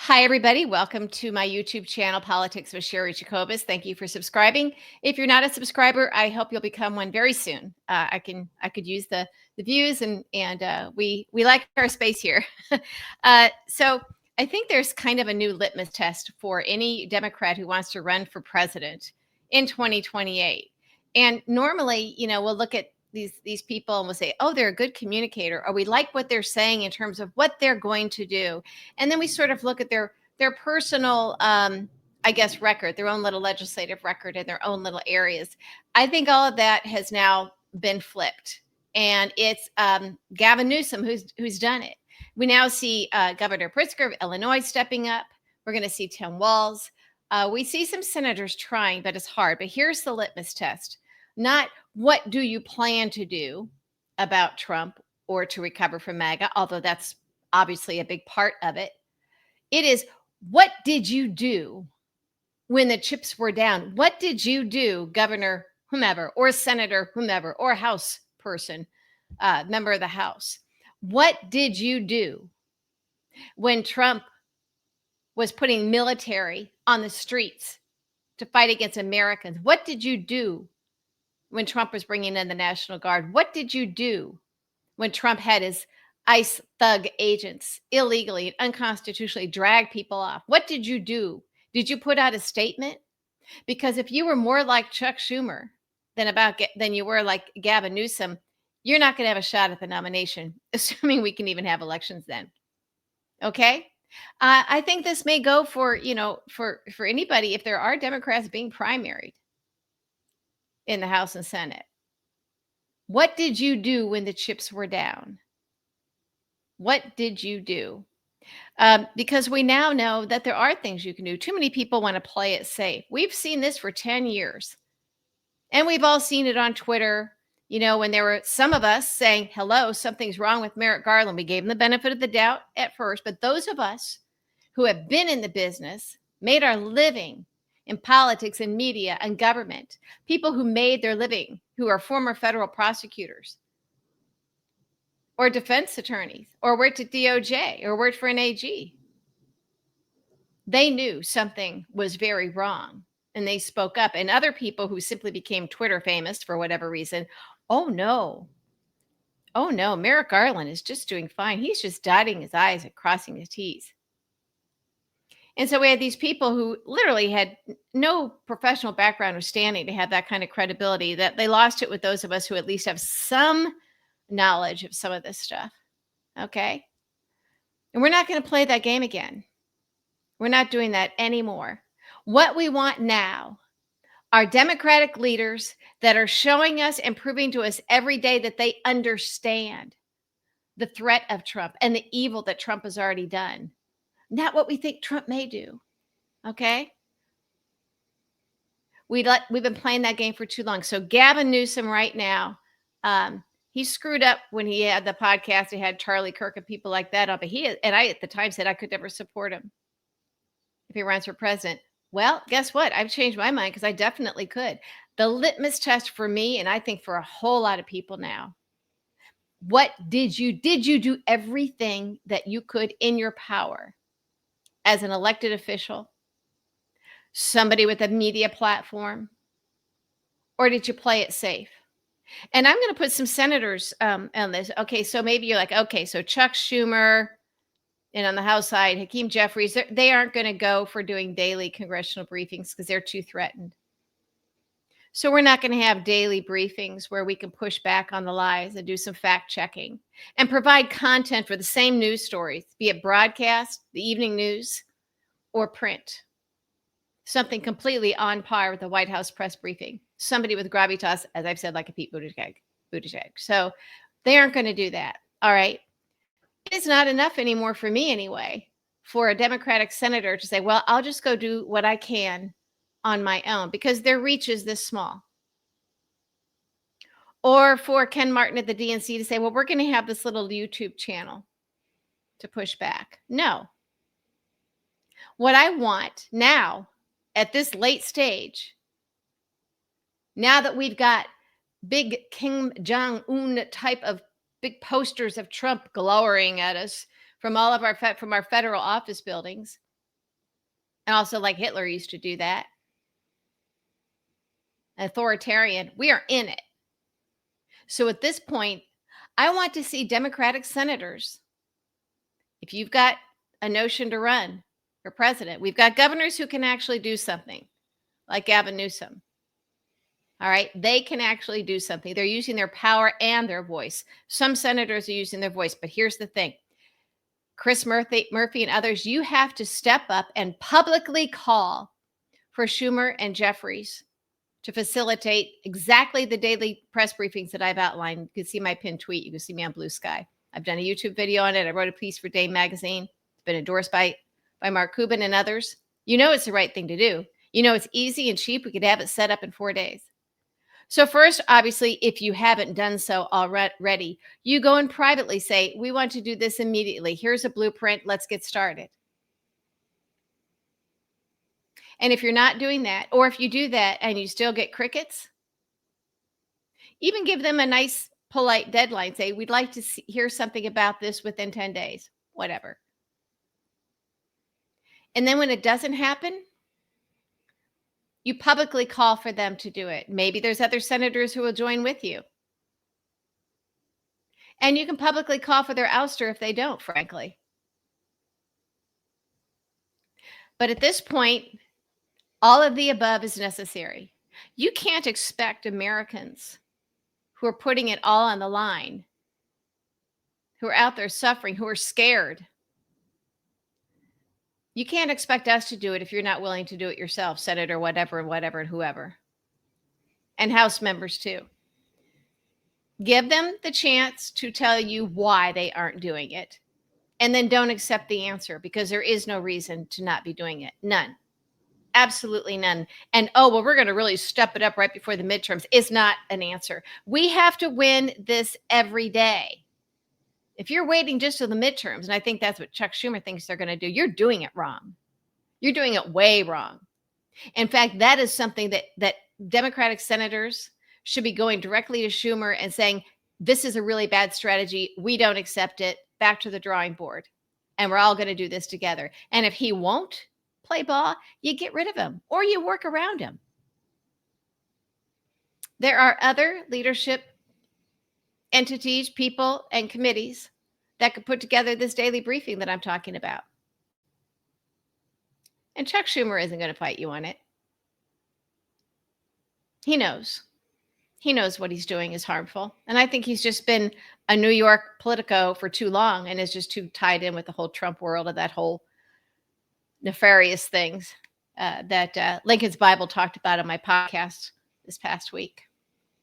Hi, everybody. Welcome to my YouTube channel, Politics with Sherry Jacobus. Thank you for subscribing. If you're not a subscriber, I hope you'll become one very soon. I could use the views, and we like our space here. So I think there's kind of a new litmus test for any Democrat who wants to run for president in 2028. And normally, we'll look at these people and we'll say, oh, they're a good communicator, or we like what they're saying in terms of what they're going to do. And then we sort of look at their personal, I guess, record, their own little legislative record in their own little areas. I think all of that has now been flipped, and it's Gavin Newsom who's done it. We now see Governor Pritzker of Illinois stepping up. We're going to see Tim Walz. We see some senators trying, but it's hard. But here's the litmus test: not what do you plan to do about Trump or to recover from MAGA, although that's obviously a big part of it. It is, what did you do when the chips were down? What did you do, Governor whomever, or Senator whomever, or House person, member of the House? What did you do when Trump was putting military on the streets to fight against Americans? What did you do when Trump was bringing in the National Guard? What did you do when Trump had his ICE thug agents illegally and unconstitutionally drag people off? What did you do? Did you put out a statement? Because if you were more like Chuck Schumer than you were like Gavin Newsom, you're not going to have a shot at the nomination, assuming we can even have elections then. Okay? I think this may go for anybody, if there are Democrats being primaried in the House and Senate. What did you do when the chips were down? What did you do? Because we now know that there are things you can do. Too many people want to play it safe. We've seen this for 10 years. And we've all seen it on Twitter, when there were some of us saying, hello, something's wrong with Merrick Garland. We gave him the benefit of the doubt at first. But those of us who have been in the business, made our living in politics and media and government, people who made their living, who are former federal prosecutors or defense attorneys, or worked at DOJ, or worked for an AG. They knew something was very wrong, and they spoke up. And other people who simply became Twitter famous for whatever reason, oh no, Merrick Garland is just doing fine. He's just dotting his I's and crossing his T's. And so we had these people who literally had no professional background or standing to have that kind of credibility, that they lost it with those of us who at least have some knowledge of some of this stuff. Okay. And we're not going to play that game again. We're not doing that anymore. What we want now are Democratic leaders that are showing us and proving to us every day that they understand the threat of Trump and the evil that Trump has already done. Not what we think Trump may do. Okay. We've been playing that game for too long. So Gavin Newsom right now, he screwed up when he had the podcast. He had Charlie Kirk and people like that on, but I at the time said I could never support him if he runs for president. Well, guess what? I've changed my mind, because I definitely could. The litmus test for me, and I think for a whole lot of people now, what did you do everything that you could in your power as an elected official, somebody with a media platform, or did you play it safe? And I'm going to put some senators on this. Okay, so maybe you're like, okay, so Chuck Schumer, and on the House side, Hakeem Jeffries, they aren't going to go for doing daily congressional briefings because they're too threatened. So we're not going to have daily briefings where we can push back on the lies and do some fact checking and provide content for the same news stories, be it broadcast, the evening news, or print. Something completely on par with the White House press briefing. Somebody with gravitas, as I've said, like a Pete Buttigieg. So they aren't going to do that. All right. It is not enough anymore, for me anyway, for a Democratic senator to say, well, I'll just go do what I can on my own, because their reach is this small. Or for Ken Martin at the DNC to say, well, we're going to have this little YouTube channel to push back. No. What I want now, at this late stage, now that we've got big Kim Jong-un type of big posters of Trump glowering at us from all of our federal office buildings, And also, like Hitler used to do that. Authoritarian. We are in it. So at this point, I want to see Democratic senators. If you've got a notion to run for president, we've got governors who can actually do something, like Gavin Newsom. All right. They can actually do something. They're using their power and their voice. Some senators are using their voice, but here's the thing. Chris Murphy and others, you have to step up and publicly call for Schumer and Jeffries to facilitate exactly the daily press briefings that I've outlined. You can see my pinned tweet. You can see me on Blue Sky. I've done a YouTube video on it. I wrote a piece for Dem Magazine. It's been endorsed by Mark Cuban and others. You know it's the right thing to do. You know it's easy and cheap. We could have it set up in 4 days. So first, obviously, if you haven't done so already, you go and privately say, we want to do this immediately. Here's a blueprint. Let's get started. And if you're not doing that, or if you do that and you still get crickets, even give them a nice, polite deadline. Say, we'd like to hear something about this within 10 days, whatever. And then when it doesn't happen, you publicly call for them to do it. Maybe there's other senators who will join with you. And you can publicly call for their ouster if they don't, frankly. But at this point, all of the above is necessary. You can't expect Americans who are putting it all on the line, who are out there suffering, who are scared. You can't expect us to do it if you're not willing to do it yourself, Senator, whatever, and whoever. And House members too. Give them the chance to tell you why they aren't doing it. And then don't accept the answer, because there is no reason to not be doing it. None. Absolutely none. And, oh, well, we're going to really step it up right before the midterms is not an answer. We have to win this every day. If you're waiting just till the midterms, and I think that's what Chuck Schumer thinks they're going to do, you're doing it wrong. You're doing it way wrong. In fact, that is something that Democratic senators should be going directly to Schumer and saying, this is a really bad strategy. We don't accept it. Back to the drawing board. And we're all going to do this together. And if he won't play ball, you get rid of him or you work around him. There are other leadership entities, people, and committees that could put together this daily briefing that I'm talking about. And Chuck Schumer isn't going to fight you on it. He knows. He knows what he's doing is harmful. And I think he's just been a New York politico for too long and is just too tied in with the whole Trump world and that whole nefarious things that Lincoln's Bible talked about on my podcast this past week.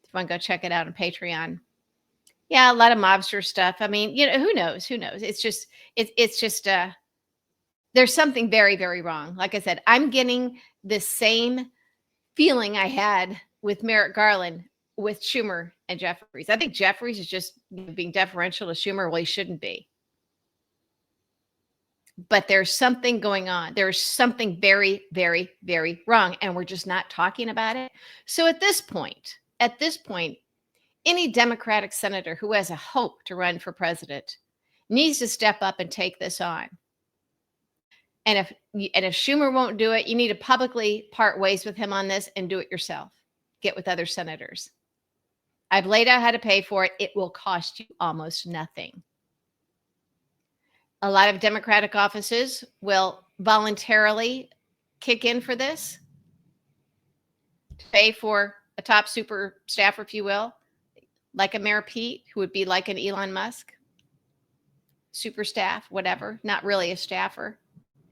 If you want to go check it out on Patreon. Yeah, a lot of mobster stuff. I mean, who knows? Who knows? It's just there's something very, very wrong. Like I said, I'm getting this same feeling I had with Merrick Garland with Schumer and Jeffries. I think Jeffries is just being deferential to Schumer. Well, he shouldn't be. But there's something going on. There's something very, very, very wrong. And we're just not talking about it. So at this point, any Democratic senator who has a hope to run for president needs to step up and take this on. And if Schumer won't do it, you need to publicly part ways with him on this and do it yourself. Get with other senators. I've laid out how to pay for it. It will cost you almost nothing. A lot of Democratic offices will voluntarily kick in for this, to pay for a top super staffer, if you will, like a Mayor Pete, who would be like an Elon Musk. Super staff, whatever, not really a staffer,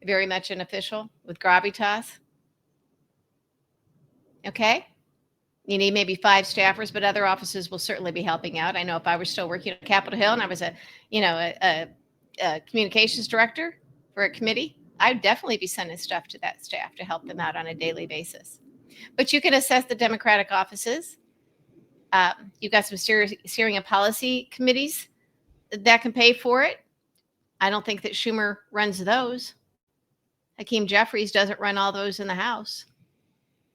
very much an official with gravitas. Okay? You need maybe 5 staffers, but other offices will certainly be helping out. I know if I was still working on Capitol Hill and I was a communications director for a committee, I'd definitely be sending stuff to that staff to help them out on a daily basis. But you can assess the Democratic offices. You've got some steering and policy committees that can pay for it. I don't think that Schumer runs those. Hakeem Jeffries doesn't run all those in the House.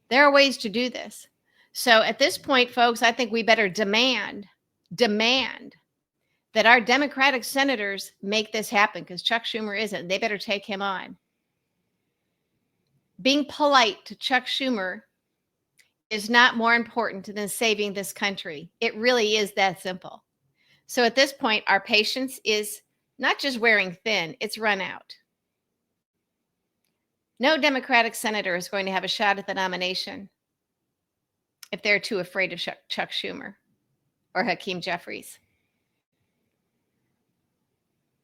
There are ways to do this. So at this point, folks, I think we better demand that our Democratic senators make this happen, because Chuck Schumer isn't. They better take him on. being polite to Chuck Schumer is not more important than saving this country. It really is that simple. So at this point, our patience is not just wearing thin, it's run out. No Democratic senator is going to have a shot at the nomination if they're too afraid of Chuck Schumer or Hakeem Jeffries.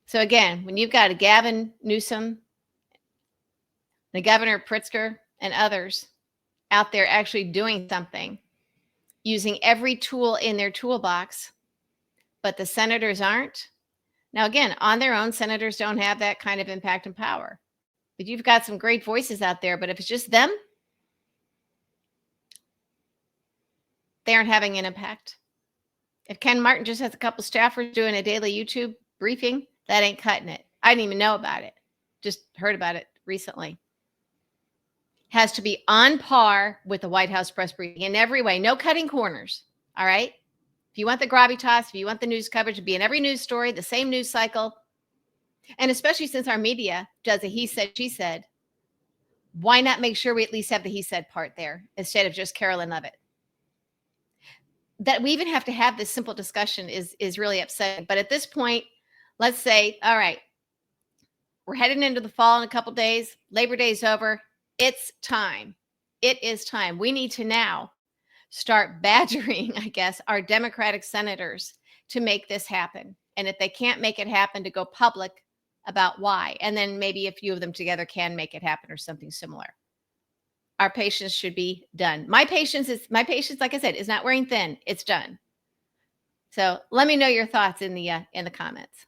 So again, when you've got a Gavin Newsom, the Governor Pritzker, and others out there actually doing something, using every tool in their toolbox, but the senators aren't. Now, again, on their own, senators don't have that kind of impact and power. But you've got some great voices out there, but if it's just them, they aren't having an impact. If Ken Martin just has a couple staffers doing a daily YouTube briefing, that ain't cutting it. I didn't even know about it. Just heard about it recently. Has to be on par with the White House press briefing in every way. No cutting corners. All right. If you want the gravitas, if you want the news coverage to be in every news story, the same news cycle, and especially since our media does a he said, she said, why not make sure we at least have the he said part there instead of just Carolyn Levitt? That we even have to have this simple discussion is really upsetting. But at this point, let's say, all right, we're heading into the fall in a couple days. Labor Day's over. It's time. It is time. We need to now start badgering, I guess, our Democratic senators to make this happen. And if they can't make it happen, to go public about why. And then maybe a few of them together can make it happen or something similar. Our patience should be done. My patience, like I said, is not wearing thin. It's done. So let me know your thoughts in the comments.